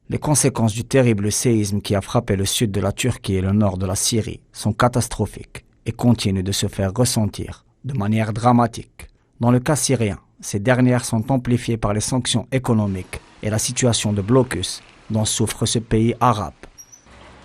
Les conséquences du terrible séisme qui a frappé le sud de la Turquie et le nord de la Syrie sont catastrophiques et continuent de se faire ressentir de manière dramatique. Dans le cas syrien, ces dernières sont amplifiées par les sanctions économiques et la situation de blocus dont souffre ce pays arabe.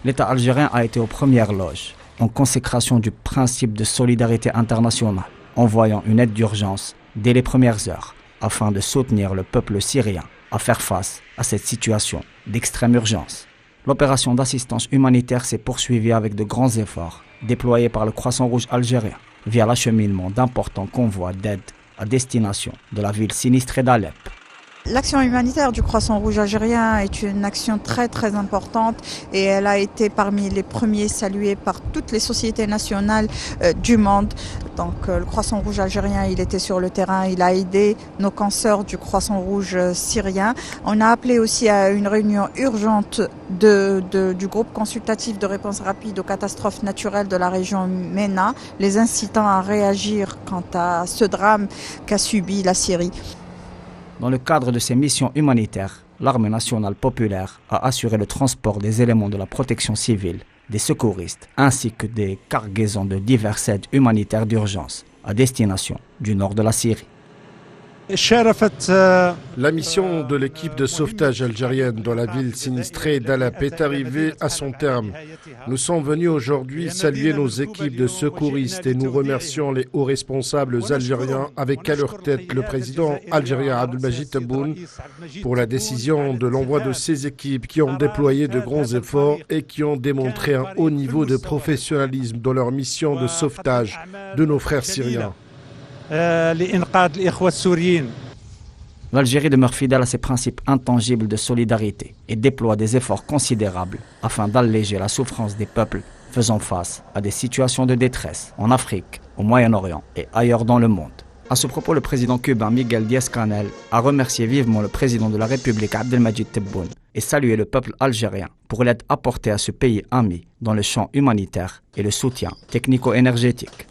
L'État algérien a été aux premières loges, en consécration du principe de solidarité internationale, envoyant une aide d'urgence dès les premières heures, afin de soutenir le peuple syrien à faire face à cette situation d'extrême urgence. L'opération d'assistance humanitaire s'est poursuivie avec de grands efforts déployés par le Croissant Rouge algérien via l'acheminement d'importants convois d'aide à destination de la ville sinistrée d'Alep. L'action humanitaire du Croissant Rouge algérien est une action très importante et elle a été parmi les premiers salués par toutes les sociétés nationales du monde. Donc le Croissant Rouge algérien, il était sur le terrain, il a aidé nos consoeurs du Croissant Rouge syrien. On a appelé aussi à une réunion urgente du groupe consultatif de réponse rapide aux catastrophes naturelles de la région MENA, les incitant à réagir quant à ce drame qu'a subi la Syrie. Dans le cadre de ces missions humanitaires, l'armée nationale populaire a assuré le transport des éléments de la protection civile, des secouristes, ainsi que des cargaisons de diverses aides humanitaires d'urgence à destination du nord de la Syrie. La mission de l'équipe de sauvetage algérienne dans la ville sinistrée d'Alep est arrivée à son terme. Nous sommes venus aujourd'hui saluer nos équipes de secouristes et nous remercions les hauts responsables algériens avec à leur tête le président algérien Abdelmadjid Tebboune pour la décision de l'envoi de ces équipes qui ont déployé de grands efforts et qui ont démontré un haut niveau de professionnalisme dans leur mission de sauvetage de nos frères syriens. L'Algérie demeure fidèle à ses principes intangibles de solidarité et déploie des efforts considérables afin d'alléger la souffrance des peuples faisant face à des situations de détresse en Afrique, au Moyen-Orient et ailleurs dans le monde. À ce propos, le président cubain Miguel Díaz-Canel a remercié vivement le président de la République Abdelmadjid Tebboune et salué le peuple algérien pour l'aide apportée à ce pays ami dans le champ humanitaire et le soutien technico-énergétique.